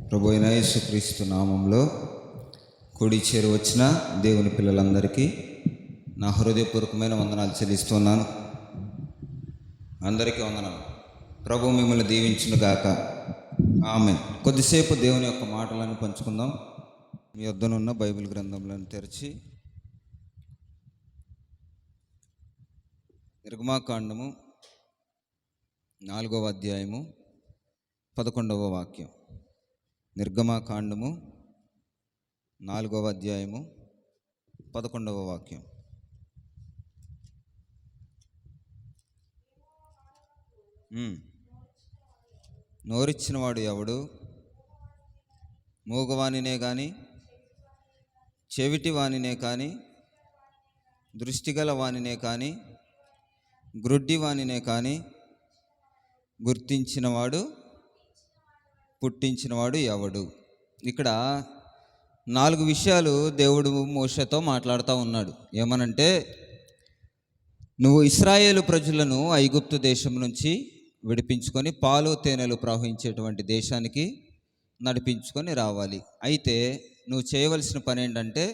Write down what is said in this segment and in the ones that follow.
ప్రభు అయిన యేసుక్రీస్తు నామంలో కూడి చేరి వచ్చిన దేవుని పిల్లలందరికీ నా హృదయపూర్వకమైన వందనాలు చెల్లిస్తున్నాను. అందరికీ వందనాలు. ప్రభు మిమ్మల్ని దీవించును గాక. ఆమేన్. కొద్దిసేపు దేవుని యొక్క మాటలను పంచుకుందాం. మీ వద్దనున్న బైబిల్ గ్రంథంలను తెరిచి నిర్గమాకాండము 4వ అధ్యాయము 11వ వాక్యం. నిర్గమాకాండము 4వ అధ్యాయము 11వ వాక్యం. నోరిచ్చినవాడు ఎవడు? మూగవానినే కానీ, చెవిటి వానినే కానీ, దృష్టిగల వానినే కానీ, గ్రుడ్డి వానినే కానీ గుర్తించినవాడు, పుట్టించినవాడు ఎవడు? ఇక్కడ 4 విషయాలు దేవుడు మోషేతో మాట్లాడుతూ ఉన్నాడు. ఏమనంటే, నువ్వు ఇశ్రాయేలు ప్రజలను ఐగుప్తు దేశం నుంచి విడిపించుకొని పాలు తేనెలు ప్రవహించేటువంటి దేశానికి నడిపించుకొని రావాలి. అయితే నువ్వు చేయవలసిన పని ఏంటంటే,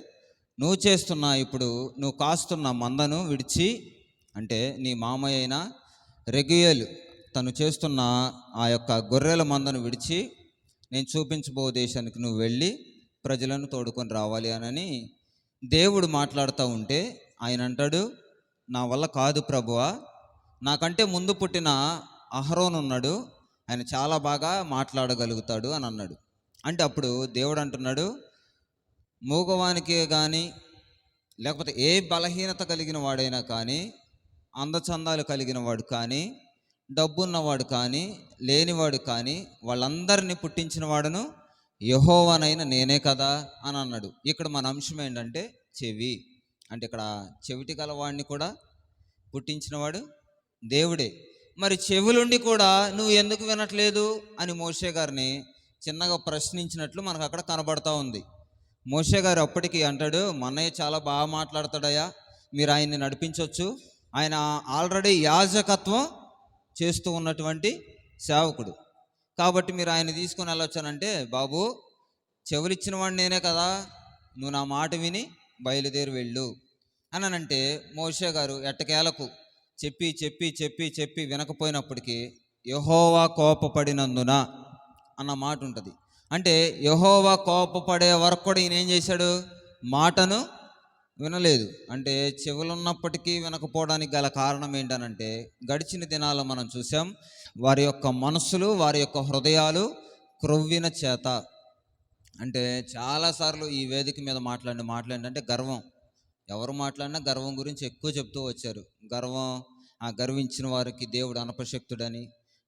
నువ్వు కాస్తున్న మందను విడిచి, అంటే నీ మామయ్య అయిన రెగుయేలు తను చేస్తున్న ఆ యొక్క గొర్రెల మందను విడిచి నేను చూపించబో దేశానికి నువ్వు వెళ్ళి ప్రజలను తోడుకొని రావాలి అని దేవుడు మాట్లాడుతూ ఉంటే, ఆయన అంటాడు, నా వల్ల కాదు ప్రభువా, నాకంటే ముందు పుట్టిన అహరోను ఉన్నాడు, ఆయన చాలా బాగా మాట్లాడగలుగుతాడు అని అన్నాడు. అంటే అప్పుడు దేవుడు అంటున్నాడు, మూగవానికే కానీ, లేకపోతే ఏ బలహీనత కలిగిన వాడైనా కానీ, అందచందాలు కలిగిన వాడు కానీ, డబ్బున్నవాడు కానీ, లేనివాడు కానీ, వాళ్ళందరినీ పుట్టించిన వాడును యెహోవానైన నేనే కదా అని అన్నాడు. ఇక్కడ మన అంశం ఏంటంటే చెవి. అంటే ఇక్కడ చెవిటి గలవాడిని కూడా పుట్టించినవాడు దేవుడే. మరి చెవులుండి కూడా నువ్వు ఎందుకు వినట్లేదు అని మోషే గారిని చిన్నగా ప్రశ్నించినట్లు మనకు అక్కడ కనబడతా ఉంది. మోషే గారు అప్పటికి అంటాడు, మన్నయ్య చాలా బాగా మాట్లాడతాడయ్యా, మీరు ఆయన్ని నడిపించవచ్చు, ఆయన ఆల్రెడీ యాజకత్వం చేస్తూ ఉన్నటువంటి సేవకుడు, కాబట్టి మీరు ఆయన తీసుకొని వెళ్ళొచ్చానంటే, బాబు చెవులిచ్చిన వాడు నేనే కదా, నువ్వు నా మాట విని బయలుదేరి వెళ్ళు అని అంటే, మోషే గారు ఎట్టకేలకు చెప్పి చెప్పి చెప్పి చెప్పి వినకపోయినప్పటికీ యెహోవా కోపపడినందున అన్న మాట ఉంటుంది. అంటే యెహోవా కోపపడే వరకు కూడా ఈయన ఏం చేశాడు? మాటను వినలేదు. అంటే చెవులున్నప్పటికీ వినకపోవడానికి గల కారణం ఏంటనంటే, గడిచిన దినాల్లో మనం చూసాం, వారి యొక్క మనస్సులు, వారి యొక్క హృదయాలు క్రొవ్విన చేత. అంటే చాలాసార్లు ఈ వేదిక మీద మాట్లాడంటే గర్వం. ఎవరు మాట్లాడినా గర్వం గురించి ఎక్కువ చెప్తూ వచ్చారు. గర్వించిన వారికి దేవుడు అనపశక్తుడని,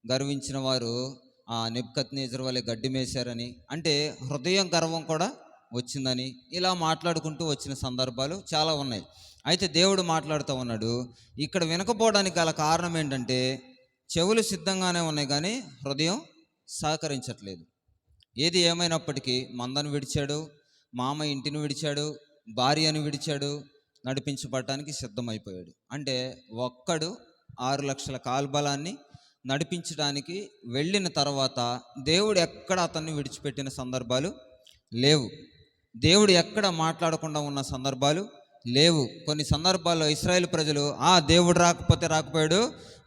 గర్వించిన వారు నెబుకద్నెజరు వలె గడ్డి మేశారని, అంటే హృదయం గర్వం కూడా వచ్చిందని ఇలా మాట్లాడుకుంటూ వచ్చిన సందర్భాలు చాలా ఉన్నాయి. అయితే దేవుడు మాట్లాడుతూ ఉన్నాడు, ఇక్కడ వినకపోవడానికి గల కారణం ఏంటంటే, చెవులు సిద్ధంగానే ఉన్నాయి కానీ హృదయం సహకరించట్లేదు. ఏది ఏమైనప్పటికీ మందను విడిచాడు, మామ ఇంటిని విడిచాడు, భార్యను విడిచాడు, నడిపించబడటానికి సిద్ధమైపోయాడు. అంటే ఒక్కడు 6 లక్షల కాల్బలాన్ని నడిపించడానికి వెళ్ళిన తర్వాత దేవుడు ఎక్కడ అతన్ని విడిచిపెట్టిన సందర్భాలు లేవు. దేవుడు ఎక్కడ మాట్లాడకుండా ఉన్న సందర్భాలు లేవు. కొన్ని సందర్భాల్లో ఇశ్రాయేలు ప్రజలు దేవుడు రాకపోయాడు,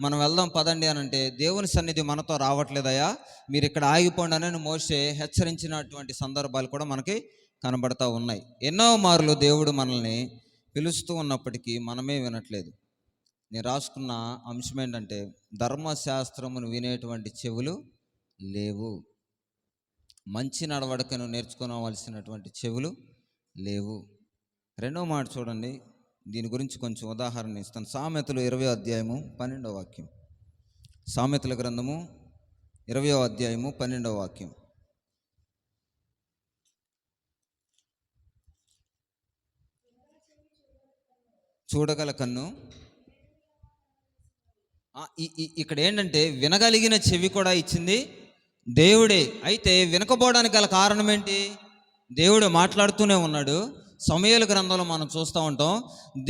మనం వెళ్దాం పదండి అని అంటే, దేవుని సన్నిధి మనతో రావట్లేదయా, మీరు ఇక్కడ ఆగిపోండి అని మోషే హెచ్చరించినటువంటి సందర్భాలు కూడా మనకి కనబడతా ఉన్నాయి. ఎన్నో మార్లు దేవుడు మనల్ని పిలుస్తూ ఉన్నప్పటికీ మనమే వినట్లేదు. నేను రాసుకున్న అంశం ఏంటంటే, ధర్మశాస్త్రమును వినేటువంటి చెవులు లేవు, మంచి నడవడికను నేర్చుకోవలసినటువంటి చెవులు లేవు. 2వ మాట చూడండి, దీని గురించి కొంచెం ఉదాహరణ ఇస్తాను. సామెతలు 20వ అధ్యాయము 12వ వాక్యం. సామెతల గ్రంథము 20వ అధ్యాయము 12వ వాక్యం. చూడగల కన్ను, ఇక్కడ ఏంటంటే వినగలిగిన చెవి కూడా ఇచ్చింది దేవుడే. అయితే వినకపోవడానికి గల కారణం ఏంటి? దేవుడు మాట్లాడుతూనే ఉన్నాడు. సమూయేలు గ్రంథంలో మనం చూస్తూ ఉంటాం,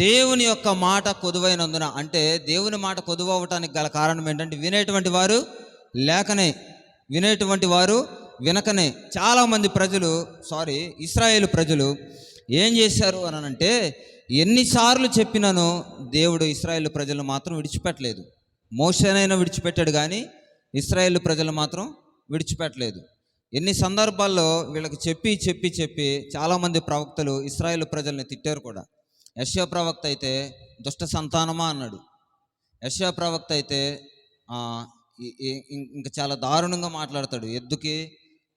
దేవుని యొక్క మాట కొదువైనందున, అంటే దేవుని మాట కొదువు అవ్వటానికి గల కారణం ఏంటంటే, వినేటువంటి వారు వినకనే చాలామంది ప్రజలు ఇశ్రాయేలు ప్రజలు ఏం చేశారు అని అంటే, ఎన్నిసార్లు చెప్పినానో దేవుడు ఇశ్రాయేలు ప్రజలను మాత్రం విడిచిపెట్టలేదు. మోషేనైనా విడిచిపెట్టాడు కానీ ఇశ్రాయేలు ప్రజలు మాత్రం విడిచిపెట్టలేదు. ఎన్ని సందర్భాల్లో వీళ్ళకి చెప్పి చెప్పి చెప్పి చాలామంది ప్రవక్తలు ఇశ్రాయేలు ప్రజల్ని తిట్టారు కూడా. యెషయా ప్రవక్త అయితే దుష్ట సంతానమా అన్నాడు. యెషయా ప్రవక్త అయితే ఇంకా చాలా దారుణంగా మాట్లాడతాడు. ఎద్దుకి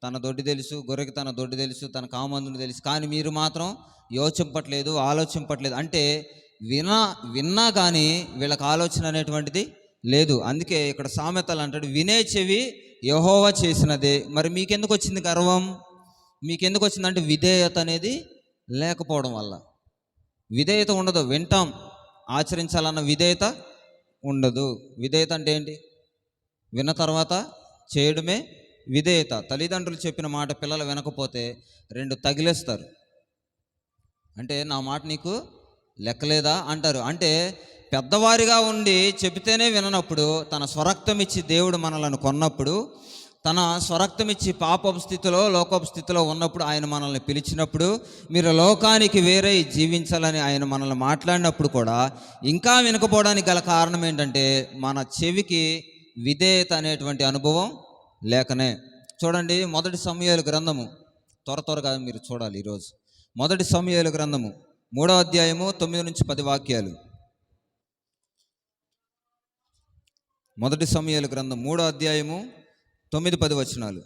తన దొడ్డి తెలుసు, గొర్రెకి తన దొడ్డి తెలుసు, తన కామందుని తెలుసు, కానీ మీరు మాత్రం యోచింపట్లేదు, ఆలోచింపట్లేదు. అంటే విన్నా కానీ వీళ్ళకి ఆలోచన అనేటువంటిది లేదు. అందుకే ఇక్కడ సామెతలు అంటాడు, వినే చెవి యెహోవా చేసినదే. మరి మీకెందుకు వచ్చింది గర్వం? మీకెందుకు వచ్చిందంటే విధేయత అనేది లేకపోవడం వల్ల. విధేయత ఉండదు, వింటాం, ఆచరించాలన్న విధేయత ఉండదు. విధేయత అంటే ఏంటి? విన్న తర్వాత చేయడమే విధేయత. తల్లిదండ్రులు చెప్పిన మాట పిల్లలు వినకపోతే 2 తగిలేస్తారు. అంటే నా మాట నీకు లెక్కలేదా అంటారు. అంటే పెద్దవారిగా ఉండి చెబితేనే విననప్పుడు, తన స్వరక్తం ఇచ్చి దేవుడు మనలను కొన్నప్పుడు, తన స్వరక్తం ఇచ్చి పాపపు స్థితిలో లోకపు స్థితిలో ఉన్నప్పుడు ఆయన మనల్ని పిలిచినప్పుడు, మీరు లోకానికి వేరే జీవించాలని ఆయన మనల్ని మాట్లాడినప్పుడు కూడా ఇంకా వినకపోవడానికి గల కారణం ఏంటంటే మన చెవికి విధేయత అనేటువంటి అనుభవం లేకనే. చూడండి, 1 సమూయేలు గ్రంథము, త్వరగా మీరు చూడాలి ఈరోజు. 1 సమూయేలు గ్రంథము 3వ అధ్యాయము 9 నుంచి 10 వాక్యాలు. 1 సమూయేలు గ్రంథం 3వ అధ్యాయము 9-10 వచనాలు.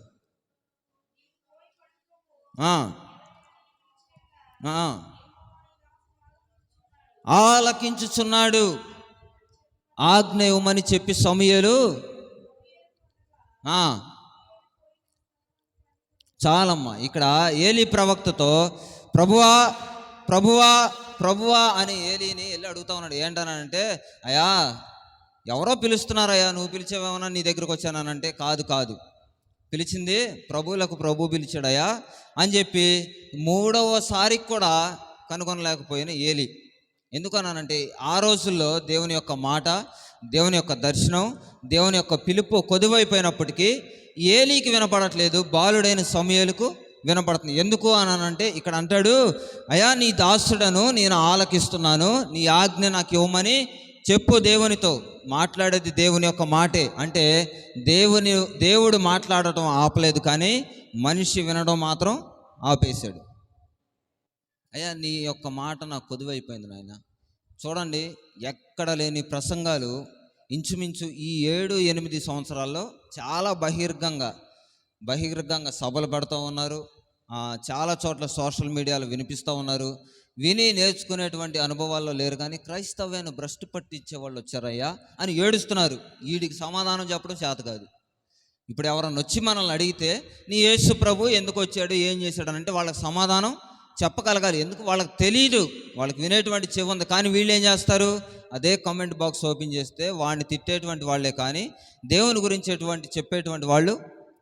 ఆలకించుచున్నాడు, ఆజ్ఞ ఇవ్వమని చెప్పి సమూయేలు చాలమ్మా. ఇక్కడ ఏలీ ప్రవక్తతో ప్రభువా ప్రభువా ప్రభువా అని ఏలీని వెళ్ళి అడుగుతా ఉన్నాడు. ఏంటనంటే, అయ్యా ఎవరో పిలుస్తున్నారయ్యా, నువ్వు పిలిచేవేమన్నా నీ దగ్గరకు వచ్చానంటే, కాదు పిలిచింది ప్రభువులకు ప్రభు పిలిచాడయ్యా అని చెప్పి 3వసారికి కూడా కనుగొనలేకపోయిన ఏలీ. ఎందుకన్నానంటే ఆ రోజుల్లో దేవుని యొక్క మాట, దేవుని యొక్క దర్శనం, దేవుని యొక్క పిలుపు కొదువైపోయినప్పటికీ ఏలీకి వినపడట్లేదు, బాలుడైన సమూయేలుకు వినపడుతుంది. ఎందుకు అనంటే ఇక్కడ అంటాడు, అయ్యా నీ దాసుడను నేను ఆలకిస్తున్నాను, నీ ఆజ్ఞ నాకు ఇవ్వమని చెప్పు. దేవునితో మాట్లాడేది దేవుని యొక్క మాటే. అంటే దేవుడు మాట్లాడటం ఆపలేదు, కానీ మనిషి వినడం మాత్రం ఆపేశాడు. అయ్యా నీ యొక్క మాట నాకు కొదువైపోయింది నాయన. చూడండి, ఎక్కడ లేని ప్రసంగాలు ఇంచుమించు ఈ 7-8 సంవత్సరాల్లో చాలా బహిర్గంగా సభలు పెడుతూ ఉన్నారు. చాలా చోట్ల సోషల్ మీడియాలో వినిపిస్తూ ఉన్నారు. విని నేర్చుకునేటువంటి అనుభవాల్లో లేరు, కానీ క్రైస్తవ్యాన్ని భ్రష్టు పట్టించే వాళ్ళు వచ్చారయ్యా అని ఏడుస్తున్నారు. వీడికి సమాధానం చెప్పడం చేత కాదు. ఇప్పుడు ఎవరన్నా వచ్చి మనల్ని అడిగితే నీ యేసు ప్రభు ఎందుకు వచ్చాడు, ఏం చేశాడు అని అంటే వాళ్ళకి సమాధానం చెప్పగలగాలి. ఎందుకు? వాళ్ళకి తెలియదు, వాళ్ళకి వినేటువంటి చెవి ఉంది. కానీ వీళ్ళు ఏం చేస్తారు? అదే కామెంట్ బాక్స్ ఓపెన్ చేస్తే వాడిని తిట్టేటువంటి వాళ్ళే, కానీ దేవుని గురించి చెప్పేటువంటి వాళ్ళు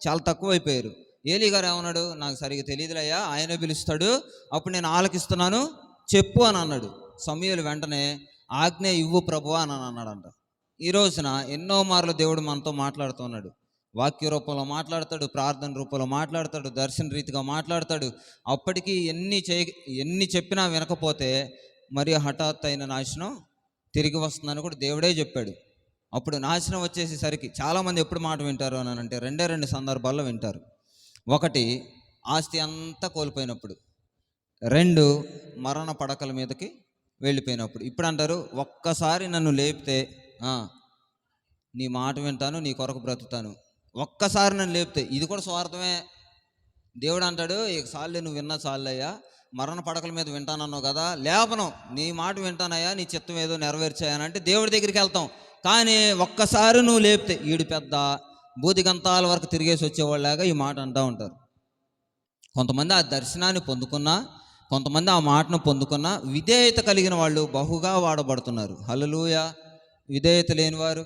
చాలా తక్కువైపోయారు. ఏలీ గారు ఏమన్నాడు? నాకు సరిగ్గా తెలియదులయ్యా, ఆయనే పిలుస్తాడు, అప్పుడు నేను ఆలకిస్తున్నాను చెప్పు అని అన్నాడు. సమూయేలు వెంటనే ఆజ్ఞ ఇవ్వు ప్రభువా అని అన్నాడంట. ఈ రోజున ఎన్నో మార్లు దేవుడు మనతో మాట్లాడుతున్నాడు. వాక్య రూపంలో మాట్లాడతాడు, ప్రార్థన రూపంలో మాట్లాడతాడు, దర్శన రీతిగా మాట్లాడతాడు. అప్పటికి ఎన్ని చెప్పినా వినకపోతే మరి హఠాత్ అయిన నాశనం తిరిగి వస్తుందని కూడా దేవుడే చెప్పాడు. అప్పుడు నాశనం వచ్చేసేసరికి చాలామంది ఎప్పుడు మాట వింటారు అని అంటే 2 సందర్భాల్లో వింటారు. 1 ఆస్తి అంతా కోల్పోయినప్పుడు, 2 మరణ పడకల మీదకి వెళ్ళిపోయినప్పుడు. ఇప్పుడు అంటారు, ఒక్కసారి నన్ను లేపితే నీ మాట వింటాను, నీ కొరకు బ్రతుకుతాను. ఒక్కసారి నన్ను లేపితే, ఇది కూడా స్వార్థమే. దేవుడు అంటాడు, ఇక సార్లే నువ్వు విన్నా చాలయ్యా, మరణ పడకల మీద వింటానన్నావు కదా, లేపను, నీ మాట వింటానయ్యా, నీ చిత్తం ఏదో నెరవేర్చాయనంటే దేవుడి దగ్గరికి వెళ్తాం. కానీ ఒక్కసారి నువ్వు లేపితే, ఈడు పెద్ద బూదిగంతాల వరకు తిరిగేసి వచ్చేవాళ్ళలాగా ఈ మాట అంటూ ఉంటారు. కొంతమంది ఆ దర్శనాన్ని పొందుకున్నా, కొంతమంది ఆ మాటను పొందుకున్నా, విధేయత కలిగిన వాళ్ళు బహుగా వాడబడుతున్నారు. హల్లెలూయా. విధేయత లేనివారు,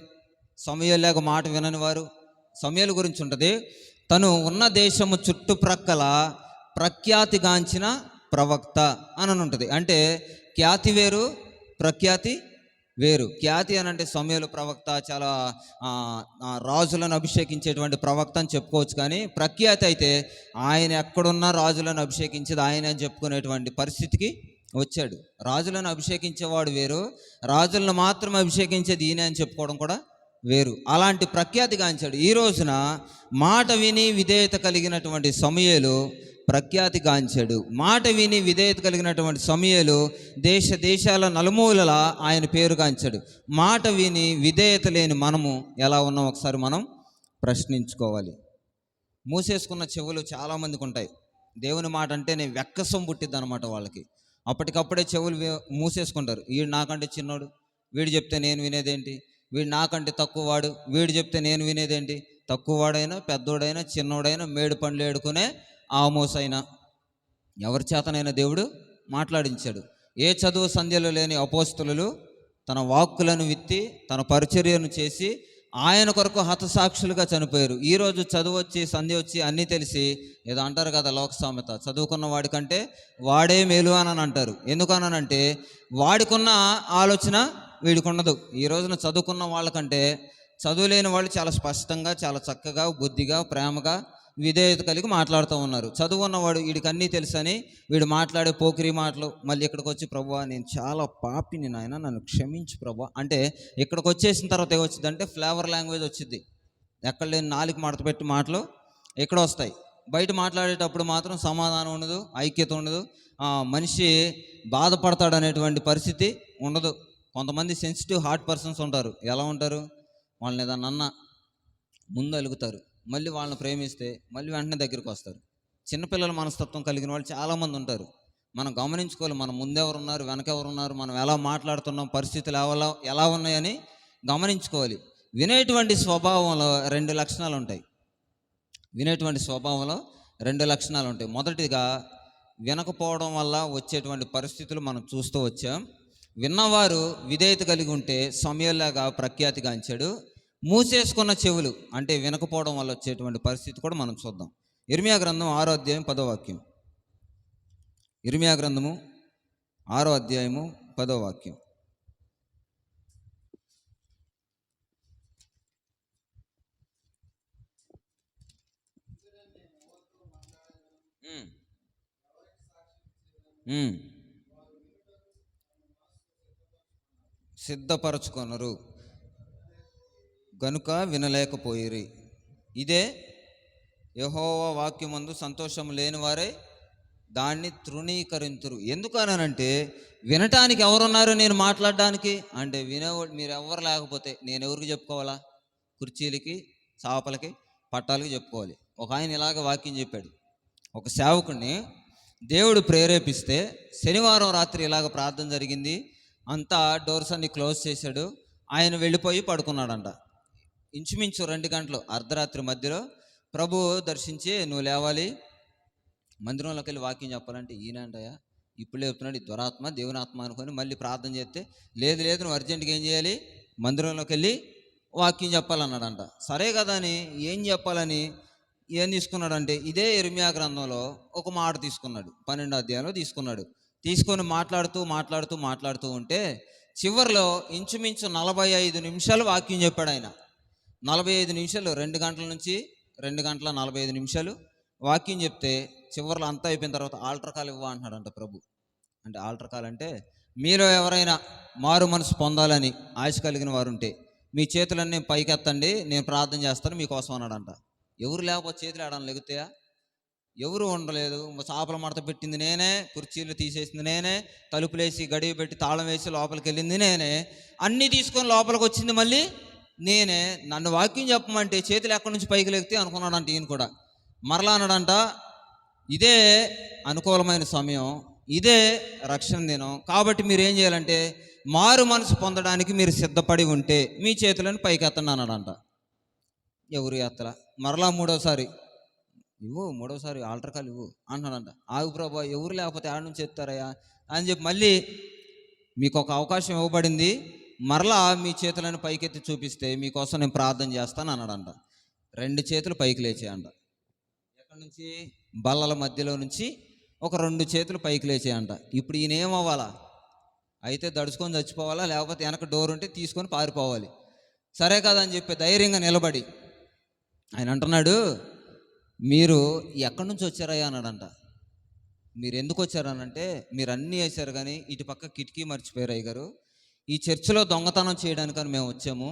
సమూయేలులాగా మాట వినని వారు. సమూయేలు గురించి ఉంటుంది, తను ఉన్న దేశము చుట్టుప్రక్కల ప్రఖ్యాతిగాంచిన ప్రవక్త అని ఉంటుంది. అంటే ఖ్యాతి వేరు, ప్రఖ్యాతి వేరు. ఖ్యాతి అని అంటే సమూయేలు ప్రవక్త చాలా రాజులను అభిషేకించేటువంటి ప్రవక్త అని చెప్పుకోవచ్చు. కానీ ప్రఖ్యాతి అయితే ఆయన ఎక్కడున్నా రాజులను అభిషేకించేది ఆయన అని చెప్పుకునేటువంటి పరిస్థితికి వచ్చాడు. రాజులను అభిషేకించేవాడు వేరు, రాజులను మాత్రం అభిషేకించేది ఈయన అని చెప్పుకోవడం కూడా వేరు. అలాంటి ప్రఖ్యాతి గాంచాడు. ఈ రోజున మాట విని విధేయత కలిగినటువంటి సమూయేలు ప్రఖ్యాతి గాంచాడు. మాట విని విధేయత కలిగినటువంటి సమూయేలు దేశ దేశాల నలుమూలల ఆయన పేరు గాంచాడు. మాట విని విధేయత లేని మనము ఎలా ఉన్నాం ఒకసారి మనం ప్రశ్నించుకోవాలి. మూసేసుకున్న చెవులు చాలామందికి ఉంటాయి. దేవుని మాట అంటేనే వెక్కసం పుట్టిద్ది అనమాట వాళ్ళకి. అప్పటికప్పుడే చెవులు మూసేసుకుంటారు. వీడు నాకంటే చిన్నోడు, వీడు చెప్తే నేను వినేదేంటి, వీడు నాకంటే తక్కువ వాడు, వీడు చెప్తే నేను వినేదేంటి, తక్కువ వాడైనా పెద్దోడైనా చిన్నోడైనా మేడు పండ్లు ఏడుకునే ఆమోసైనా ఎవరి చేతనైనా దేవుడు మాట్లాడించాడు. ఏ చదువు సంధ్యలు లేని అపోస్తలులు తన వాక్కులను విత్తి తన పరిచర్యను చేసి ఆయన కొరకు హతసాక్షులుగా చనిపోయారు. ఈరోజు చదువు వచ్చి సంధ్య వచ్చి అన్నీ తెలిసి ఏదో అంటారు కదా లోక సామెత, చదువుకున్న వాడికంటే వాడే మేలు అని అంటారు. ఎందుకనంటే వాడికున్న ఆలోచన వీడికి ఉండదు. ఈ రోజున చదువుకున్న వాళ్ళకంటే చదువు లేని వాళ్ళు చాలా స్పష్టంగా చాలా చక్కగా బుద్ధిగా ప్రేమగా విధేయత కలిగి మాట్లాడుతూ ఉన్నారు. చదువు ఉన్నవాడు వీడికి అన్నీ తెలుసని వీడు మాట్లాడే పోకిరి మాటలు మళ్ళీ ఇక్కడికి వచ్చి ప్రభువా నేను చాలా పాపిని నాయన నన్ను క్షమించు ప్రభువా అంటే ఇక్కడికి వచ్చేసిన తర్వాత ఏమొచ్చిందంటే ఫ్లేవర్ లాంగ్వేజ్ వచ్చింది. ఎక్కడ లేని నాలుగు మడత పెట్టి మాటలు ఇక్కడ వస్తాయి. బయట మాట్లాడేటప్పుడు మాత్రం సమాధానం ఉండదు, ఐక్యత ఉండదు, మనిషి బాధపడతాడు అనేటువంటి పరిస్థితి ఉండదు. కొంతమంది సెన్సిటివ్ హార్ట్ పర్సన్స్ ఉంటారు. ఎలా ఉంటారు, వాళ్ళని ఏదన్నా అన్న ముందు అలుగుతారు, మళ్ళీ వాళ్ళని ప్రేమిస్తే మళ్ళీ వెంటనే దగ్గరికి వస్తారు. చిన్నపిల్లల మనస్తత్వం కలిగిన వాళ్ళు చాలామంది ఉంటారు. మనం గమనించుకోవాలి, మన ముందెవరున్నారు వెనకెవరున్నారు, మనం ఎలా మాట్లాడుతున్నాం, పరిస్థితులు ఎలా ఉన్నాయని గమనించుకోవాలి. వినేటువంటి స్వభావంలో రెండు లక్షణాలు ఉంటాయి. వినేటువంటి స్వభావంలో రెండు లక్షణాలు ఉంటాయి. మొదటిగా వినకపోవడం వల్ల వచ్చేటువంటి పరిస్థితులు మనం చూస్తూ వచ్చాం. విన్నవారు విధేయత కలిగి ఉంటే సమూయేలులాగా ప్రఖ్యాతి గాంచాడు. మూసేసుకున్న చెవులు అంటే వినకపోవడం వల్ల వచ్చేటువంటి పరిస్థితి కూడా మనం చూద్దాం. ఇర్మియా గ్రంథం 6వ అధ్యాయం 10వ వాక్యం. ఇర్మియా గ్రంథము 6వ అధ్యాయము 10వ వాక్యం. సిద్ధపరచుకొనరు గనుక వినలేకపోయిరి. ఇదే యెహోవా వాక్యమందు సంతోషం లేని వారే దాన్ని తృణీకరింతురు. ఎందుకనంటే వినటానికి ఎవరున్నారు నేను మాట్లాడడానికి అంటే వినేవాడు మీరు ఎవరు లేకపోతే నేను ఎవరికి చెప్పుకోవాలా? కుర్చీలకి చాపలకి పట్టాలకి చెప్పుకోవాలి. ఒక ఆయన ఇలాగ వాక్యం చెప్పాడు. ఒక సేవకుడిని దేవుడు ప్రేరేపిస్తే శనివారం రాత్రి ఇలాగ ప్రార్థన జరిగింది, అంతా డోర్స్ అన్ని క్లోజ్ చేశాడు. ఆయన వెళ్ళిపోయి పడుకున్నాడంట. ఇంచుమించు 2 గంటలు అర్ధరాత్రి మధ్యలో ప్రభు దర్శించి నువ్వు లేవాలి మందిరంలోకి వెళ్ళి వాక్యం చెప్పాలంటే ఈయనంటయా ఇప్పుడు చెప్తున్నాడు, ఈ దురాత్మ దేవుని ఆత్మ అనుకొని మళ్ళీ ప్రార్థన చేస్తే లేదు నువ్వు అర్జెంటుగా ఏం చేయాలి, మందిరంలోకి వెళ్ళి వాక్యం చెప్పాలన్నాడంట. సరే కదా అని ఏం చెప్పాలని ఏం తీసుకున్నాడంటే ఇదే ఇర్మియా గ్రంథంలో ఒక మాట తీసుకున్నాడు. 12వ అధ్యాయంలో తీసుకొని మాట్లాడుతూ ఉంటే చివరిలో ఇంచుమించు 45 నిమిషాలు వాక్యం చెప్పాడు ఆయన. 45 నిమిషాలు 2 గంటల నుంచి 2 గంటల 45 నిమిషాలు వాక్యం చెప్తే చివరిలో అంతా అయిపోయిన తర్వాత ఆల్టర్ కాల్ ఇవ్వ అంటున్నాడంట ప్రభు. అంటే ఆల్టర్ కాల్ అంటే మీలో ఎవరైనా మారు మనసు పొందాలని ఆశ కలిగిన వారు ఉంటే మీ చేతులన్నీ పైకెత్తండి, నేను ప్రార్థన చేస్తాను మీకోసం అన్నాడంట. ఎవరు లేకపోతే చేతులు ఆడని లెగుతాయా? ఎవరు ఉండలేదు. చాపల మడత పెట్టింది నేనే, కుర్చీలు తీసేసింది నేనే, తలుపులేసి గడియ పెట్టి తాళం వేసి లోపలికి వెళ్ళింది నేనే, అన్నీ తీసుకొని లోపలికి వచ్చింది మళ్ళీ నేనే. నన్ను వాక్యం చెప్పమంటే చేతులు ఎక్కడి నుంచి పైకి లెగితే అనుకున్నాడంట. ఈయన కూడా మరలా అన్నాడంట, ఇదే అనుకూలమైన సమయం, ఇదే రక్షణ దినం, కాబట్టి మీరు ఏం చేయాలంటే మారు మనసు పొందడానికి మీరు సిద్ధపడి ఉంటే మీ చేతులను పైకి ఎత్తండి అన్నాడంట. ఎవరు ఎత్తలా. మరలా మూడోసారి ఆల్టర్ కాల్ ఇవ్వు అంటున్నాడంట. ఆగు ప్రభా, ఎవరు లేకపోతే ఆడ నుంచి ఎత్తారయ్యా అని చెప్పి మళ్ళీ మీకు ఒక అవకాశం ఇవ్వబడింది, మరలా మీ చేతులను పైకెత్తి చూపిస్తే మీకోసం నేను ప్రార్థన చేస్తాను అన్నాడంట. 2 చేతులు పైకి లేచాయంట. ఎక్కడి నుంచి? బల్లల మధ్యలో నుంచి ఒక 2 చేతులు పైకి లేచాయంట. ఇప్పుడు ఈయన ఏమవ్వాలా? అయితే దడుచుకొని చచ్చిపోవాలా, లేకపోతే వెనక డోర్ ఉంటే తీసుకొని పారిపోవాలి. సరే కదా అని చెప్పి ధైర్యంగా నిలబడి ఆయన అంటున్నాడు, మీరు ఎక్కడి నుంచి వచ్చారయ్యా అన్నాడంట. మీరు ఎందుకు వచ్చారనంటే, మీరు అన్నీ వేశారు కానీ ఇటు పక్క కిటికీ మర్చిపోయారు అయ్యగారు. ఈ చర్చిలో దొంగతనం చేయడానికని మేము వచ్చాము.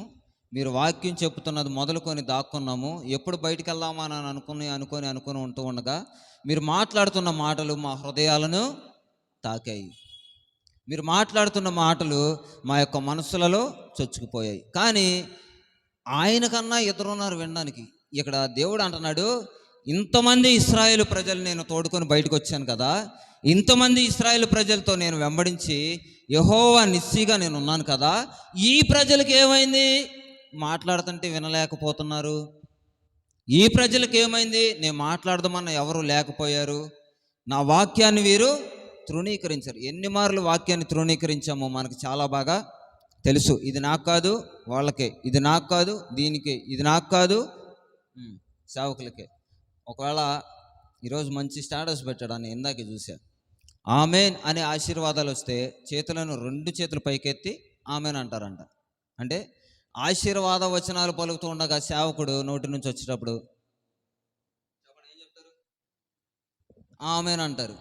మీరు వాక్యం చెప్తున్నది మొదలుకొని దాక్కున్నాము. ఎప్పుడు బయటికి వెళ్దామా అని అనుకుని ఉంటూ ఉండగా మీరు మాట్లాడుతున్న మాటలు మా హృదయాలను తాకాయి. మీరు మాట్లాడుతున్న మాటలు మా యొక్క మనసులలో చొచ్చుకుపోయాయి. కానీ ఆయన కన్నా ఇద్దరున్నారు వినడానికి. ఇక్కడ దేవుడు అంటున్నాడు, ఇంతమంది ఇశ్రాయేలు ప్రజలు నేను తోడుకొని బయటకు వచ్చాను కదా, ఇంతమంది ఇశ్రాయేలు ప్రజలతో నేను వెంబడించి యెహోవా నిస్సిగా నేను ఉన్నాను కదా, ఈ ప్రజలకు ఏమైంది? మాట్లాడుతుంటే వినలేకపోతున్నారు. ఈ ప్రజలకు ఏమైంది? నేను మాట్లాడదామన్న ఎవరు లేకపోయారు. నా వాక్యాన్ని వీరు తృణీకరించారు. ఎన్ని మార్లు వాక్యాన్ని తృణీకరించామో మనకు చాలా బాగా తెలుసు. ఇది నాకు కాదు వాళ్ళకే, ఇది నాకు కాదు దీనికే, ఇది నాకు కాదు సేవకులకే. ఒకవేళ ఈరోజు మంచి స్టేటస్ పెట్టాడని ఇందాకే చూశా. ఆమెన్ అనే ఆశీర్వాదాలు వస్తే చేతులను 2 చేతులు పైకెత్తి ఆమెన్ అంటారంట. అంటే ఆశీర్వాద వచనాలు పలుకుతూ ఉండగా సేవకుడు నోటి నుంచి వచ్చేటప్పుడు ఏం చెప్తారు? ఆమెన్ అంటారు.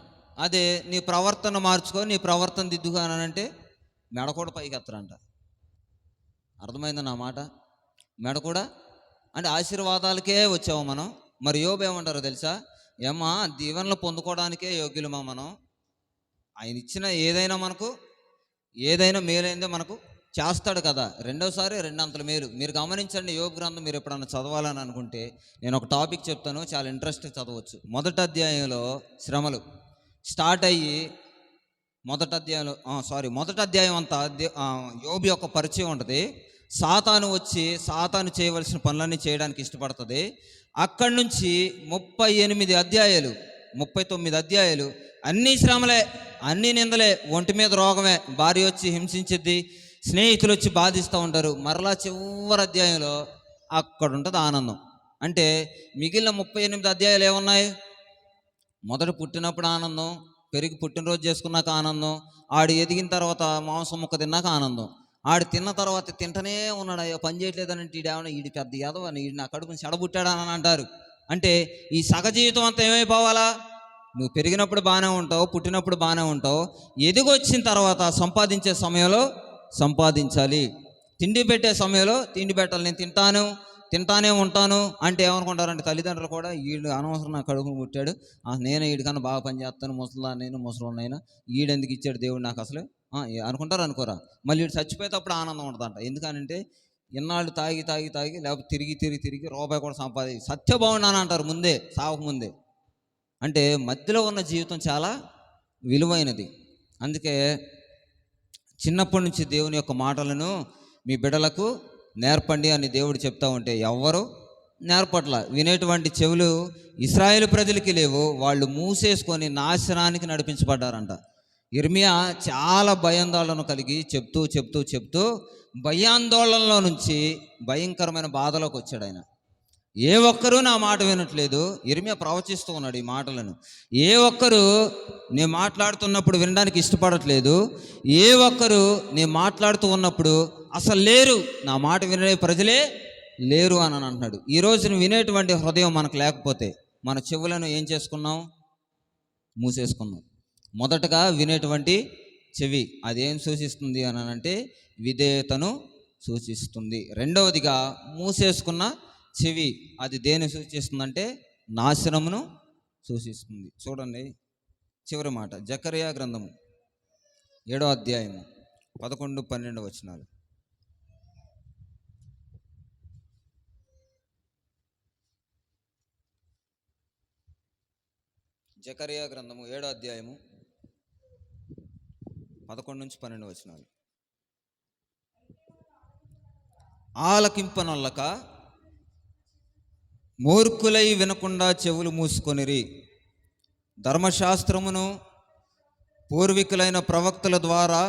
అదే నీ ప్రవర్తన మార్చుకో, నీ ప్రవర్తన దిద్దుగానంటే మెడ కూడా పైకి ఎత్తరంట. అర్థమైందా నా మాట? మెడ కూడా అంటే ఆశీర్వాదాలకే వచ్చాము మనం. మరి యోబు ఏమంటారో తెలుసా? ఏమా దీవెనలు పొందుకోవడానికే యోగ్యులమా మనం? ఆయన ఇచ్చిన ఏదైనా మేలైందే మనకు చేస్తాడు కదా. రెండోసారి 2 అంతల మేలు. మీరు గమనించండి, యోబు గ్రంథం మీరు ఎప్పుడన్నా చదవాలని అనుకుంటే నేను ఒక టాపిక్ చెప్తాను, చాలా ఇంట్రెస్ట్గా చదవచ్చు. మొదటి అధ్యాయంలో శ్రమలు స్టార్ట్ అయ్యి మొదటి అధ్యాయం అంతా యోబు యొక్క పరిచయం ఉంటుంది. సాతాను వచ్చి సాతాను చేయవలసిన పనులన్నీ చేయడానికి ఇష్టపడుతుంది. అక్కడి నుంచి 39 అధ్యాయాలు 39 అధ్యాయాలు అన్నీ శ్రమలే, అన్నీ నిందలే, ఒంటి మీద రోగమే, భార్య వచ్చి హింసించిద్ది, స్నేహితులు వచ్చి బాధిస్తూ ఉంటారు. మరలా చివరి అధ్యాయంలో అక్కడ ఉంటుంది ఆనందం. అంటే మిగిలిన 38 అధ్యాయాలు ఏమున్నాయి? మొదట పుట్టినప్పుడు ఆనందం, పెరిగి పుట్టినరోజు చేసుకున్నాక ఆనందం, ఆడు ఎదిగిన తర్వాత మాంసం ముక్క తిన్నాక ఆనందం, ఆడు తిన్న తర్వాత తింటనే ఉన్నాడు, అయ్యో పని చేయట్లేదనంటే ఈడు పెద్ద యాదవ, ఈడు నా కడుపుని చెడబుట్టాడని అంటారు. అంటే ఈ సగ జీవితం అంతా ఏమైపోవాలా? నువ్వు పెరిగినప్పుడు బాగానే ఉంటావు, పుట్టినప్పుడు బాగానే ఉంటావు, ఎదిగొచ్చిన తర్వాత సంపాదించే సమయంలో సంపాదించాలి, తిండి పెట్టే సమయంలో తిండి పెట్టాలి. నేను తింటానే ఉంటాను అంటే ఏమనుకుంటారంటే తల్లిదండ్రులు కూడా, వీడు అనవసరం నా కడుపును పుట్టాడు, నేను వీడికన్నా బాగా పని చేస్తాను, ముసలినైనా వీడెందుకు ఇచ్చాడు దేవుడు నాకు అసలు అనుకుంటారు. అనుకోరా? మళ్ళీ వీడు చచ్చిపోయేటప్పుడు ఆనందం ఉంటుందంట. ఎందుకనంటే ఇన్నాళ్ళు తాగి లేకపోతే తిరిగి రూపాయి కూడా సత్య బాగున్నాను అంటారు ముందే, సావకు ముందే. అంటే మధ్యలో ఉన్న జీవితం చాలా విలువైనది. అందుకే చిన్నప్పటి నుంచి దేవుని యొక్క మాటలను మీ బిడ్డలకు నేర్పండి అని దేవుడు చెప్తా ఉంటే ఎవ్వరు నేర్పట్ల. వినేటువంటి చెవులు ఇశ్రాయేలు ప్రజలకి లేవు, వాళ్ళు మూసేసుకొని నాశనానికి నడిపించబడ్డారంట. యిర్మీయా చాలా భయాందోళన కలిగి చెప్తూ భయాందోళనలో నుంచి భయంకరమైన బాధలోకి వచ్చాడు. ఆయన ఏ ఒక్కరూ నా మాట వినట్లేదు. యిర్మీయా ప్రవచిస్తూ ఉన్నాడు ఈ మాటలను. ఏ ఒక్కరు నేను మాట్లాడుతున్నప్పుడు వినడానికి ఇష్టపడట్లేదు, ఏ ఒక్కరు నేను మాట్లాడుతూ ఉన్నప్పుడు అసలు లేరు, నా మాట వినే ప్రజలే లేరు అని అంటున్నాడు. ఈరోజు వినేటువంటి హృదయం మనకు లేకపోతే మన చెవులను ఏం చేసుకున్నాం? మూసేసుకున్నాం. మొదటగా వినేటువంటి చెవి అదేం సూచిస్తుంది అని అంటే విధేయతను సూచిస్తుంది. రెండవదిగా మూసేసుకున్న చెవి అది దేని సూచిస్తుందంటే నాశనమును సూచిస్తుంది. చూడండి చివరి మాట, జకర్యా గ్రంథము 7వ అధ్యాయము 11, 12 వచనాలు. జకర్యా గ్రంథము 7వ అధ్యాయము 11 నుంచి 12 వచనాలు. ఆలకింపనొల్లక మూర్ఖులై వినకుండా చెవులు మూసుకొనిరి. ధర్మశాస్త్రమును పూర్వీకులైన ప్రవక్తల ద్వారా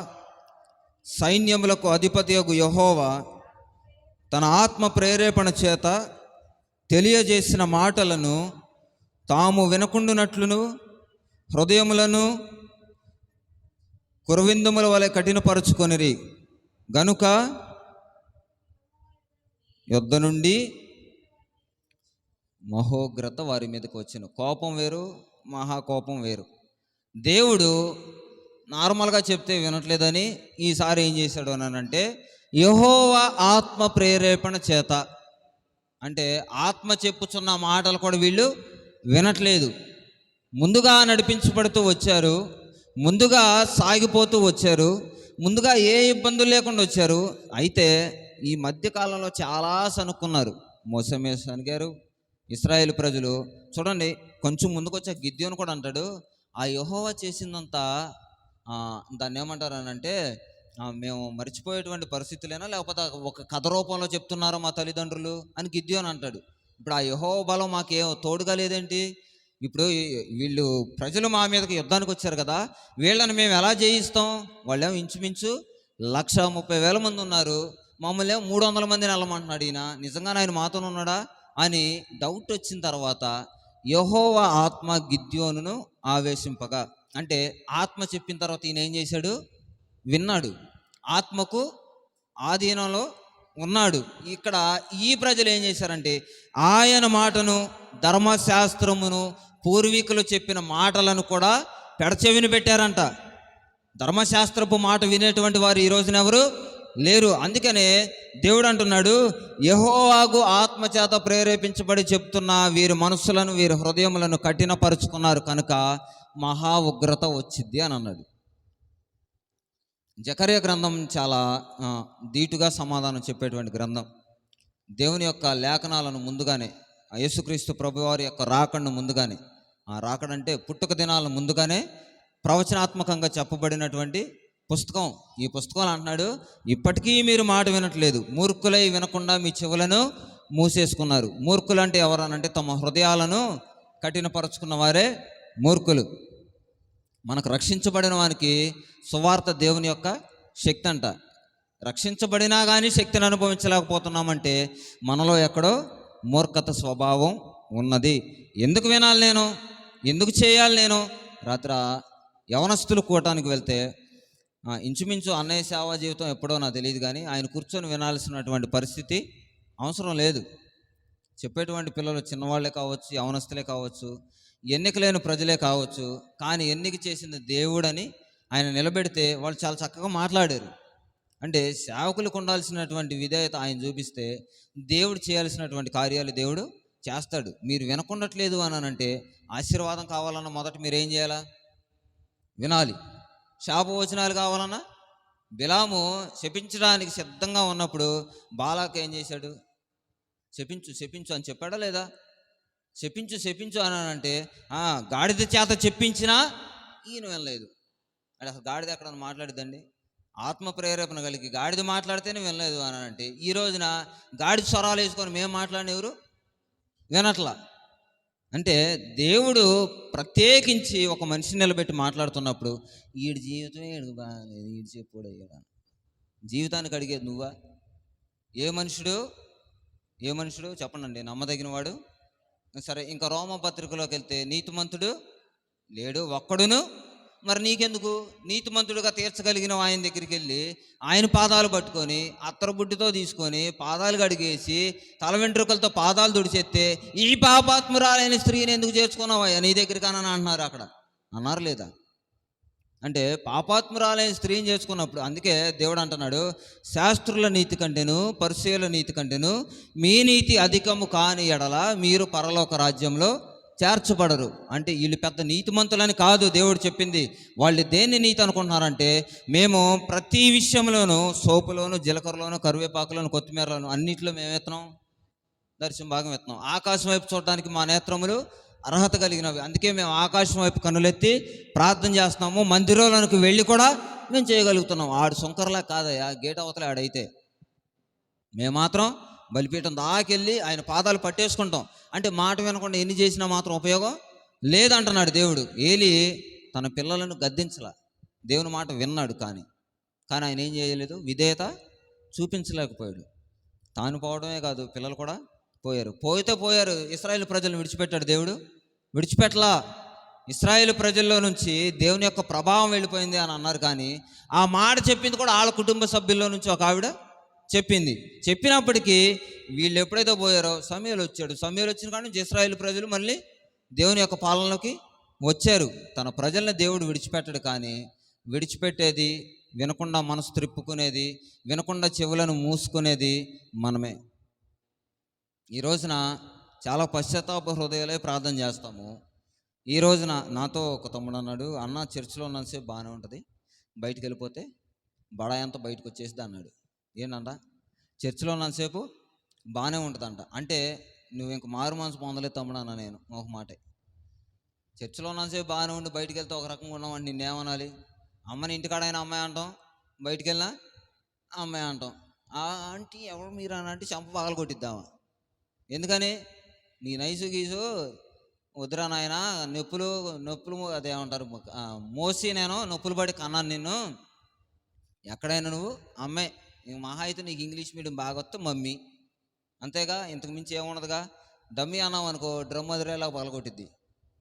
సైన్యములకు అధిపతియగు యెహోవా తన ఆత్మ ప్రేరేపణ చేత తెలియజేసిన మాటలను తాము వినకుండునట్లును హృదయములను కురవిందముల వలె కఠినపరుచుకొనిరి గనుక యుద్ధ నుండి మహోగ్రత వారి మీదకి వచ్చిన. కోపం వేరు, మహాకోపం వేరు. దేవుడు నార్మల్గా చెప్తే వినట్లేదని ఈసారి ఏం చేశాడు అని అంటే, యెహోవా ఆత్మ ప్రేరేపణ చేత, అంటే ఆత్మ చెప్పుచున్న మాటలు కూడా వీళ్ళు వినట్లేదు. ముందుగా నడిపించబడుతూ వచ్చారు, ముందుగా సాగిపోతూ వచ్చారు, ముందుగా ఏ ఇబ్బందులు లేకుండా వచ్చారు. అయితే ఈ మధ్యకాలంలో చాలా సనుక్కున్నారు. మోసమే సనిగారు ఇశ్రాయేలు ప్రజలు. చూడండి, కొంచెం ముందుకు వచ్చే గిద్యోను కూడా అంటాడు, ఆ యెహోవా చేసిందంతా దాన్ని ఏమంటారు అని అంటే, మేము మర్చిపోయేటువంటి పరిస్థితులేనా, లేకపోతే ఒక కథ రూపంలో చెప్తున్నారో మా తల్లిదండ్రులు అని గిద్యోను అంటాడు. ఇప్పుడు ఆ యెహోవా బలం మాకేం తోడుగా లేదేంటి? ఇప్పుడు వీళ్ళు ప్రజలు మా మీదకి యుద్ధానికి వచ్చారు కదా, వీళ్ళని మేము ఎలా జయిస్తాం? వాళ్ళేమో ఇంచుమించు 130,000 మంది ఉన్నారు, మమ్మల్ని 300 మందిని వెళ్ళమంటున్నాడు ఈయన. నిజంగానే ఆయన మాతోనే ఉన్నాడా అని డౌట్ వచ్చిన తర్వాత యెహోవా ఆత్మ గిద్యోనును ఆవేశింపగా, అంటే ఆత్మ చెప్పిన తర్వాత ఈయన ఏం చేశాడు? విన్నాడు, ఆత్మకు ఆధీనంలో ఉన్నాడు. ఇక్కడ ఈ ప్రజలు ఏం చేశారంటే, ఆయన మాటను, ధర్మశాస్త్రమును, పూర్వీకులు చెప్పిన మాటలను కూడా పెడచెవిని పెట్టారంట. ధర్మశాస్త్రపు మాట వినేటువంటి వారు ఈ రోజున ఎవరు లేరు. అందుకనే దేవుడు అంటున్నాడు, యెహోవాకు ఆత్మచేత ప్రేరేపించబడి చెప్తున్న వీరి మనస్సులను, వీరి హృదయములను కఠినపరుచుకున్నారు కనుక మహా ఉగ్రత వచ్చింది అని అన్నాడు. జకర్యా గ్రంథం చాలా ధీటుగా సమాధానం చెప్పేటువంటి గ్రంథం. దేవుని యొక్క లేఖనాలను ముందుగానే, యేసుక్రీస్తు ప్రభువారి యొక్క రాకడను ముందుగానే, ఆ రాకడంటే పుట్టుక దినాలను ముందుగానే ప్రవచనాత్మకంగా చెప్పబడినటువంటి పుస్తకం. ఈ పుస్తకంలో అంటున్నాడు, ఇప్పటికీ మీరు మాట వినట్లేదు, మూర్ఖులై వినకుండా మీ చెవులను మూసేసుకున్నారు. మూర్ఖులు అంటే ఎవరనంటే, తమ హృదయాలను కఠినపరుచుకున్న వారే మూర్ఖులు. మనకు రక్షించబడిన వానికి సువార్త దేవుని యొక్క శక్తి అంట. రక్షించబడినా కానీ శక్తిని అనుభవించలేకపోతున్నామంటే మనలో ఎక్కడో మూర్ఖత స్వభావం ఉన్నది. ఎందుకు వినాలి నేను, ఎందుకు చేయాలి నేను? రాత్రి యవనస్తులు కూటానికి వెళ్తే ఇంచుమించు అన్నయ్య సేవా జీవితం ఎప్పుడో నాకు తెలియదు, కానీ ఆయన కూర్చొని వినాల్సినటువంటి పరిస్థితి అవసరం లేదు. చెప్పేటువంటి పిల్లలు చిన్నవాళ్లే కావచ్చు, యవనస్తులే కావచ్చు, ఎన్నిక లేని ప్రజలే కావచ్చు, కానీ ఎన్నిక చేసింది దేవుడని ఆయన నిలబెడితే వాళ్ళు చాలా చక్కగా మాట్లాడారు. అంటే సేవకులకు ఉండాల్సినటువంటి విధేయత ఆయన చూపిస్తే దేవుడు చేయాల్సినటువంటి కార్యాలు దేవుడు చేస్తాడు. మీరు వినకుండట్లేదు అని అంటే ఆశీర్వాదం కావాలన్నా మొదట మీరు ఏం చేయాలా? వినాలి. శాపవచనాలు కావాలన్నా, బిలాము శపించడానికి సిద్ధంగా ఉన్నప్పుడు బాలాకు ఏం చేశాడు? శపించు శపించు అని చెప్పాడా లేదా? శపించు శపించు అని అంటే గాడిద చేత చెప్పించినా ఈయన వినలేదు. అంటే అసలు గాడిద ఎక్కడ మాట్లాడిద్దండి? ఆత్మ ప్రేరేపణ కలిగి గాడిద మాట్లాడితేనే వినలేదు అని అంటే, ఈ రోజున గాడిద స్వరాలు వేసుకొని మేము మాట్లాడిన ఎవరు వినట్లా. అంటే దేవుడు ప్రత్యేకించి ఒక మనిషిని నిలబెట్టి మాట్లాడుతున్నప్పుడు, వీడి జీవితమే వీడికి బాగాలేదు, వీడి చెప్పుడు అయ్యాడు, జీవితానికి అడిగేది నువ్వా? ఏ మనుషుడు చెప్పండి, నమ్మదగిన వాడు? సరే, ఇంకా రోమపత్రికలోకి వెళ్తే నీతిమంతుడు లేడు ఒక్కడును. మరి నీకెందుకు? నీతిమంతుడుగా తీర్చగలిగిన ఆయన దగ్గరికి వెళ్ళి ఆయన పాదాలు పట్టుకొని అత్తరబుడ్డితో తీసుకొని పాదాలు కడిగేసి తల వెంట్రుకలతో పాదాలు తుడిచేస్తే ఈ పాపాత్మురాలైన స్త్రీని ఎందుకు చేర్చుకున్నావా నీ దగ్గరికి అని అంటున్నారు. అక్కడ అన్నారు లేదా? అంటే పాపాత్మురాలైన స్త్రీని చేసుకున్నప్పుడు, అందుకే దేవుడు అంటున్నాడు, శాస్త్రుల నీతి కంటేను పరిసయ్యుల నీతి కంటేను మీ నీతి అధికము కాని ఎడల మీరు పరలోక రాజ్యంలో చేర్చబడరు. అంటే వీళ్ళు పెద్ద నీతిమంతులని కాదు దేవుడు చెప్పింది. వాళ్ళు దేన్ని నీతి అనుకుంటున్నారంటే, మేము ప్రతి విషయంలోనూ సోపులోను, జీలకర్రలోను, కరివేపాకులోను, కొత్తిమీరలోను అన్నింటిలో మేము ఎత్తున్నాం, దర్శనం భాగం ఎత్తున్నాం. ఆకాశం వైపు చూడడానికి మా నేత్రములు అర్హత కలిగినవి. అందుకే మేము ఆకాశం వైపు కన్నులెత్తి ప్రార్థన చేస్తున్నాము. మందిరంలోనికి వెళ్ళి కూడా మేము చేయగలుగుతున్నాం. ఆడు శంకర్లా కాదయ్యా, గేట్ అవతల ఆడైతే. మేము మాత్రం బలిపీఠం దాకెళ్ళి ఆయన పాదాలు పట్టేసుకుంటాం. అంటే మాట వినకుండా ఎన్ని చేసినా మాత్రం ఉపయోగం లేదంటున్నాడు దేవుడు. ఏలి తన పిల్లలను గద్దించలా, దేవుని మాట విన్నాడు. కానీ ఆయన ఏం చేయలేదు, విధేయత చూపించలేకపోయాడు. తాను పోవడమే కాదు, పిల్లలు కూడా పోయారు. పోయారు. ఇశ్రాయేలు ప్రజలను విడిచిపెట్టాడు దేవుడు? విడిచిపెట్టలా. ఇశ్రాయేలు ప్రజల్లో నుంచి దేవుని యొక్క ప్రభావం వెళ్ళిపోయింది అని అన్నారు. కానీ ఆ మాట చెప్పింది కూడా వాళ్ళ కుటుంబ సభ్యుల్లో నుంచి ఒక ఆవిడ చెప్పింది. చెప్పినప్పటికీ వీళ్ళు ఎప్పుడైతే పోయారో సమూయేలు వచ్చాడు. సమూయేలు వచ్చిన కాడ నుంచి ఇశ్రాయేలు ప్రజలు మళ్ళీ దేవుని యొక్క పాలనలోకి వచ్చారు. తన ప్రజల్ని దేవుడు విడిచిపెట్టడు, కానీ విడిచిపెట్టేది, వినకుండా మనసు త్రిప్పుకునేది, వినకుండా చెవులను మూసుకునేది మనమే. ఈ రోజున చాలా పశ్చాత్తాప హృదయాలే ప్రార్థన చేస్తాము. ఈ రోజున నాతో ఒక తమ్ముడు అన్నాడు, అన్న చర్చిలో ఉన్నంతసేపు బాగానే ఉంటుంది, బయటికి వెళ్ళిపోతే బడాయంతా బయటకు వచ్చేసిద్ది అన్నాడు. ఏంటంట, చర్చిలో ఉన్నంతసేపు బాగానే ఉంటుందంట. అంటే నువ్వు ఇంక మారు మనసు పొందలేదు తమ్ముడు అన్న. నేను ఒక మాటే, చర్చిలో ఉన్నంతసేపు బాగానే ఉండి బయటికి వెళ్తే ఒక రకంగా ఉన్నామని నిన్నేమనాలి? అమ్మని ఇంటికాడైనా అమ్మాయి అంటాం, బయటికి వెళ్ళినా అమ్మాయి అంటాం. ఆంటీ ఎవరు మీరు అని అంటే చంప పగలు కొట్టిద్దామా? ఎందుకని? నీ నైసు గీసు వద్దురా నాయన, నొప్పులు అదేమంటారు మోసి నేను నొప్పులు పడి కన్నాను నిన్ను. ఎక్కడైనా నువ్వు అమ్మాయి, మహా అయితే నీకు ఇంగ్లీష్ మీడియం బాగా వస్తే మమ్మీ, అంతేగా, ఇంతకు మించి ఏమున్నదిగా. డమ్మీ అన్నావు అనుకో డ్రమ్ వదిలేలా పగలగొట్టిద్ది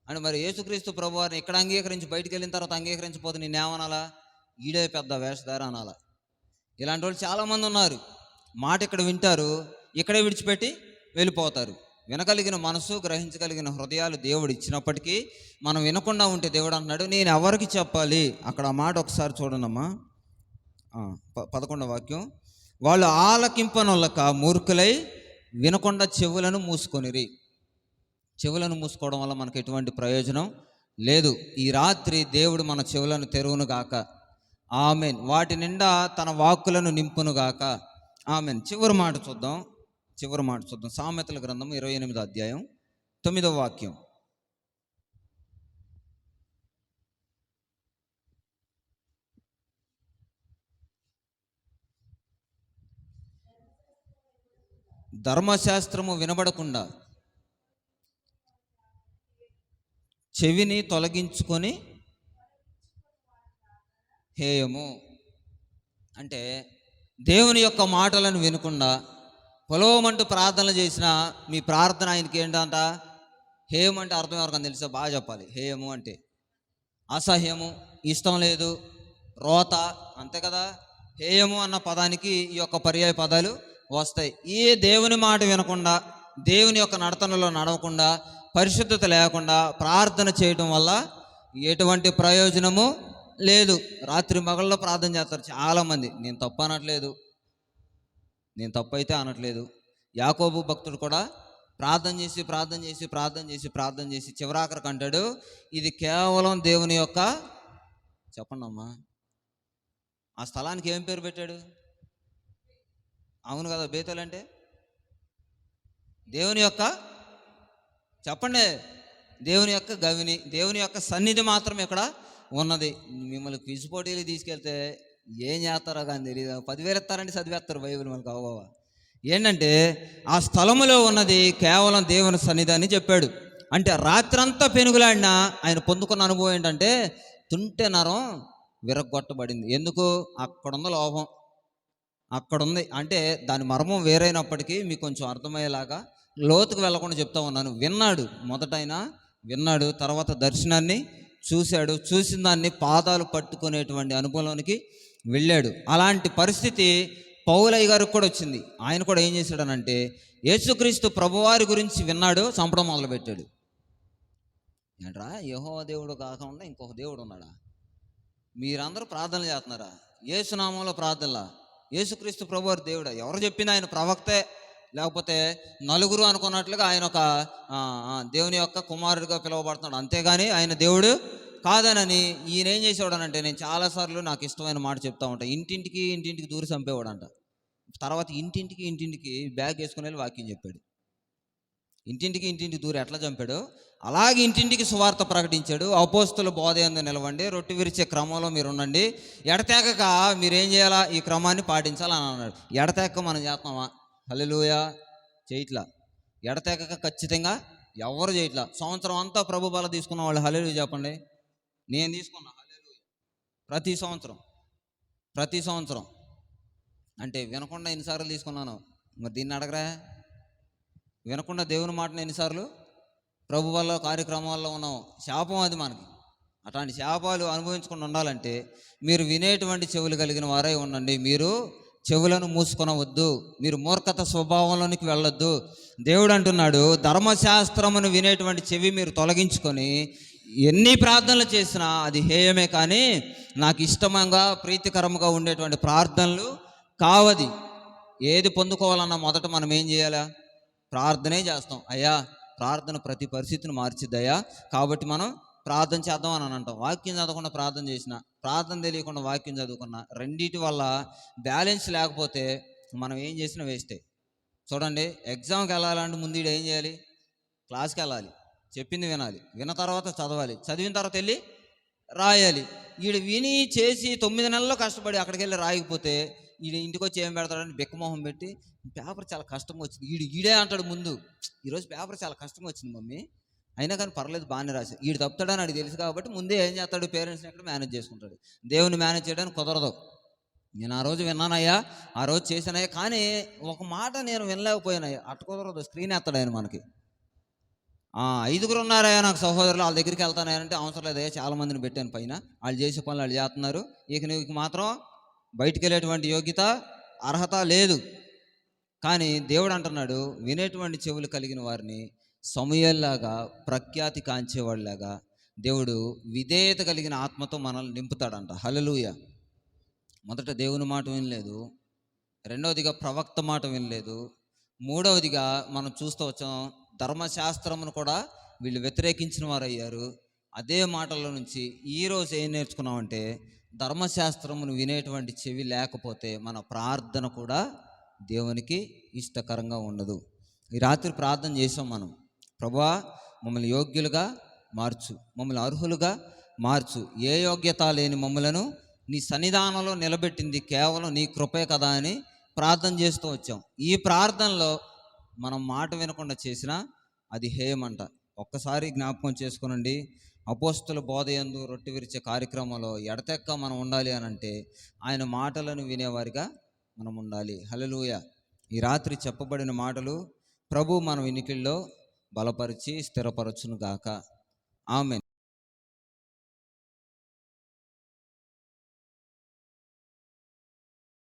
అని. మరి యేసుక్రీస్తు ప్రభువారిని ఇక్కడ అంగీకరించి బయటికి వెళ్ళిన తర్వాత అంగీకరించకపోతే నేనేమనాలా? ఈడే పెద్ద వేషధార అనాలా. ఇలాంటి వాళ్ళు చాలామంది ఉన్నారు. మాట ఇక్కడ వింటారు, ఇక్కడే విడిచిపెట్టి వెళ్ళిపోతారు. వినగలిగిన మనసు, గ్రహించగలిగిన హృదయాలు దేవుడు ఇచ్చినప్పటికీ మనం వినకుండా ఉంటే దేవుడు అంటున్నాడు, నేను ఎవరికి చెప్పాలి? అక్కడ ఆ మాట ఒకసారి చూడండమ్మా, 11వ వాక్యం. వాళ్ళు ఆలకింపనొల్లక మూర్ఖులై వినకుండా చెవులను మూసుకొనిరి. చెవులను మూసుకోవడం వల్ల మనకు ఎటువంటి ప్రయోజనం లేదు. ఈ రాత్రి దేవుడు మన చెవులను తెరువును గాక. ఆమెన్. వాటి నిండా తన వాక్కులను నింపును గాక. ఆమెన్. చివరి మాట చూద్దాం. సామెతల గ్రంథం 28వ అధ్యాయం 9వ వాక్యం. ధర్మశాస్త్రము వినబడకుండా చెవిని తొలగించుకొని హేయము. అంటే దేవుని యొక్క మాటలను వినకుండా పొలవమంటూ ప్రార్థనలు చేసిన మీ ప్రార్థన ఆయనకి ఏంటంట? హేయం అంటే అర్థం ఎవరికని తెలుసా? బాగా చెప్పాలి. హేయము అంటే అసహ్యము, ఇష్టం లేదు, రోత, అంతే కదా. హేయము అన్న పదానికి ఈ యొక్క పర్యాయ పదాలు వస్తాయి. ఈ దేవుని మాట వినకుండా, దేవుని యొక్క నడతనలో నడవకుండా, పరిశుద్ధత లేకుండా ప్రార్థన చేయటం వల్ల ఎటువంటి ప్రయోజనము లేదు. రాత్రి మగళ్ళలో ప్రార్థన చేస్తారు చాలామంది. నేను తప్పు అయితే అనట్లేదు. యాకోబు భక్తుడు కూడా ప్రార్థన చేసి చివరాఖరికి అంటాడు, ఇది కేవలం దేవుని యొక్క, చెప్పండి అమ్మా, ఆ స్థలానికి ఏం పేరు పెట్టాడు? అవును కదా, బేతేల్ అంటే దేవుని యొక్క, చెప్పండి, దేవుని యొక్క గవిని, దేవుని యొక్క సన్నిధి మాత్రం ఇక్కడ ఉన్నది. మిమ్మల్ని క్విజ్ పోటీలు తీసుకెళ్తే ఏం చేస్తారో కానీ తెలియదు. 10,000 ఇస్తారంటే చదివేస్తారు బైబిల్ మనకు. అవ్వవా ఏంటంటే ఆ స్థలములో ఉన్నది కేవలం దేవుని సన్నిధి అని చెప్పాడు. అంటే రాత్రంతా పెనుగులాడినా ఆయన పొందుకున్న అనుభవం ఏంటంటే తుంటె నరం విరగొట్టబడింది. ఎందుకు? అక్కడున్న లోపం అక్కడుంది. అంటే దాని మర్మం వేరైనప్పటికీ మీకు కొంచెం అర్థమయ్యేలాగా లోతుకు వెళ్లకుండా చెప్తా ఉన్నాను. మొదటైనా విన్నాడు, తర్వాత దర్శనాన్ని చూశాడు, చూసిన దాన్ని పాదాలు పట్టుకునేటువంటి అనుభవంలోనికి వెళ్ళాడు. అలాంటి పరిస్థితి పౌలయ్య గారికి కూడా వచ్చింది. ఆయన కూడా ఏం చేశాడనంటే యేసుక్రీస్తు ప్రభువారి గురించి విన్నాడు, చంపడం మొదలుపెట్టాడు. ఏంట్రా, యెహోవా దేవుడు కాకుండా ఇంకొక దేవుడు ఉన్నాడా? మీరందరూ ప్రార్థనలు చేస్తున్నారా? యేసునామంలో ప్రార్థనలా? యేసుక్రీస్తు ప్రభువారి దేవుడా? ఎవరు చెప్పింది? ఆయన ప్రవక్తే, లేకపోతే నలుగురు అనుకున్నట్లుగా ఆయన ఒక దేవుని యొక్క కుమారుడిగా పిలువబడుతున్నాడు, అంతేగాని ఆయన దేవుడు కాదనని ఈయన ఏం చేసేవాడనంటే, నేను చాలాసార్లు నాకు ఇష్టమైన మాట చెప్తా ఉంటా, ఇంటింటికి దూరి చంపేవాడంట. తర్వాత ఇంటింటికి బ్యాగ్ వేసుకుని వెళ్ళి వాక్యం చెప్పాడు. ఇంటింటికి దూరి ఎట్లా చంపాడు అలాగే ఇంటింటికి సువార్త ప్రకటించాడు. అపోస్తుల బోధ యందు నిలవండి, రొట్టె విరిచే క్రమంలో మీరు ఉండండి, ఎడతెగక మీరేం చేయాలా? ఈ క్రమాన్ని పాటించాలని అన్నాడు. ఎడతెగక మనం చేస్తున్నామా? హల్లెలూయా, చేయట్లా. ఎడతెగక ఖచ్చితంగా ఎవరు చేయట్లా. సంవత్సరం అంతా ప్రభు బల తీసుకున్న వాళ్ళు హల్లెలూయా చెప్పండి. నేను తీసుకున్నా హల్లెలూయా ప్రతి సంవత్సరం. అంటే వినకుండా ఎన్నిసార్లు తీసుకున్నాను? మరి దీన్ని అడగరా? వినకుండా దేవుని మాటను ఎన్నిసార్లు ప్రభు వల్ల కార్యక్రమాల్లో ఉన్నాం, శాపం అది మనకి. అట్లాంటి శాపాలు అనుభవించకుండా ఉండాలంటే మీరు వినేటువంటి చెవులు కలిగిన వారై ఉండండి. మీరు చెవులను మూసుకొనవద్దు, మీరు మూర్ఖత స్వభావంలోనికి వెళ్ళొద్దు. దేవుడు అంటున్నాడు, ధర్మశాస్త్రమును వినేటువంటి చెవి మీరు తొలగించుకొని ఎన్ని ప్రార్థనలు చేసినా అది హేయమే, కానీ నాకు ఇష్టంగా ప్రీతికరంగా ఉండేటువంటి ప్రార్థనలు కావది. ఏది పొందుకోవాలన్నా మొదట మనం ఏం చేయాలా? ప్రార్థనే చేస్తాం. అయ్యా, ప్రార్థన ప్రతి పరిస్థితిని మార్చిద్దయ్యా, కాబట్టి మనం ప్రార్థన చేద్దాం అని అంటాం. వాక్యం చదవకుండా ప్రార్థన చేసిన, ప్రార్థన తెలియకుండా వాక్యం చదువుకున్నా, రెండింటి వల్ల బ్యాలెన్స్ లేకపోతే మనం ఏం చేసినా వేస్టే. చూడండి, ఎగ్జామ్కి వెళ్ళాలంటే ముందు ఈడు ఏం చేయాలి? క్లాస్కి వెళ్ళాలి, చెప్పింది వినాలి, విన్న తర్వాత చదవాలి, చదివిన తర్వాత వెళ్ళి రాయాలి. వీడు విని చేసి 9 నెలల్లో కష్టపడి అక్కడికి వెళ్ళి రాయకపోతే వీడు ఇంటికి వచ్చి ఏం పెడతాడని బిక్కమొహం పెట్టి, పేపర్ చాలా కష్టంగా వచ్చింది, ఈడే అంటాడు ముందు, ఈరోజు పేపర్ చాలా కష్టంగా వచ్చింది మమ్మీ, అయినా కానీ పర్లేదు బాగానే రాశాడు. వీడు తప్పుతాడని వాడికి తెలుసు కాబట్టి ముందే ఏం చేస్తాడు? పేరెంట్స్ని ఎక్కడ మేనేజ్ చేసుకుంటాడు. దేవుని మేనేజ్ చేయడానికి కుదరదు. నేను ఆ రోజు విన్నానయ్యా, ఆ రోజు చేశానయ్యా, కానీ ఒక మాట నేను వినలేకపోయానయ్యా, అట్ట కుదరదు. స్క్రీన్ ఎత్తాడు ఆయన మనకి. 5 ఉన్నారయ్యా నాకు సహోదరులు, వాళ్ళ దగ్గరికి వెళ్తానంటే అవసరం లేదయ్యా, చాలామందిని పెట్టాను పైన, వాళ్ళు చేసే పనులు వాళ్ళు చేస్తున్నారు, ఇక నీకు మాత్రం బయటికి వెళ్ళేటువంటి యోగ్యత అర్హత లేదు. కానీ దేవుడు అంటున్నాడు, వినేటువంటి చెవులు కలిగిన వారిని సమూయేలులాగా, ప్రఖ్యాతి కాంచేవాళ్ళలాగా దేవుడు విధేయత కలిగిన ఆత్మతో మనల్ని నింపుతాడంట. హల్లెలూయ. మొదట దేవుని మాట వినలేదు, రెండవదిగా ప్రవక్త మాట వినలేదు, మూడవదిగా మనం చూస్తూ వచ్చాం ధర్మశాస్త్రమును కూడా వీళ్ళు వ్యతిరేకించిన వారు అయ్యారు. అదే మాటల నుంచి ఈరోజు ఏం నేర్చుకున్నామంటే, ధర్మశాస్త్రమును వినేటువంటి చెవి లేకపోతే మన ప్రార్థన కూడా దేవునికి ఇష్టకరంగా ఉండదు. ఈ రాత్రి ప్రార్థన చేసాం మనం, ప్రభువా మమ్మల్ని యోగ్యులుగా మార్చు, మమ్మల్ని అర్హులుగా మార్చు, ఏ యోగ్యత లేని మమ్మలను నీ సన్నిధానంలో నిలబెట్టింది కేవలం నీ కృపే కదా అని ప్రార్థన చేస్తూ వచ్చాం. ఈ ప్రార్థనలో మనం మాట వినకుండా చేసినా అది హేయమంట. ఒక్కసారి జ్ఞాపకం చేసుకునండి, అపోస్తుల బోధయందు రొట్టె విరిచే కార్యక్రమంలో ఎడతెక్క మనం ఉండాలి అని అంటే ఆయన మాటలను వినేవారిగా మనం ఉండాలి. హల్లెలూయా. ఈ రాత్రి చెప్పబడిన మాటలు ప్రభు మన వినికిల్లో బలపరిచి స్థిరపరచును గాక. ఆమేన్.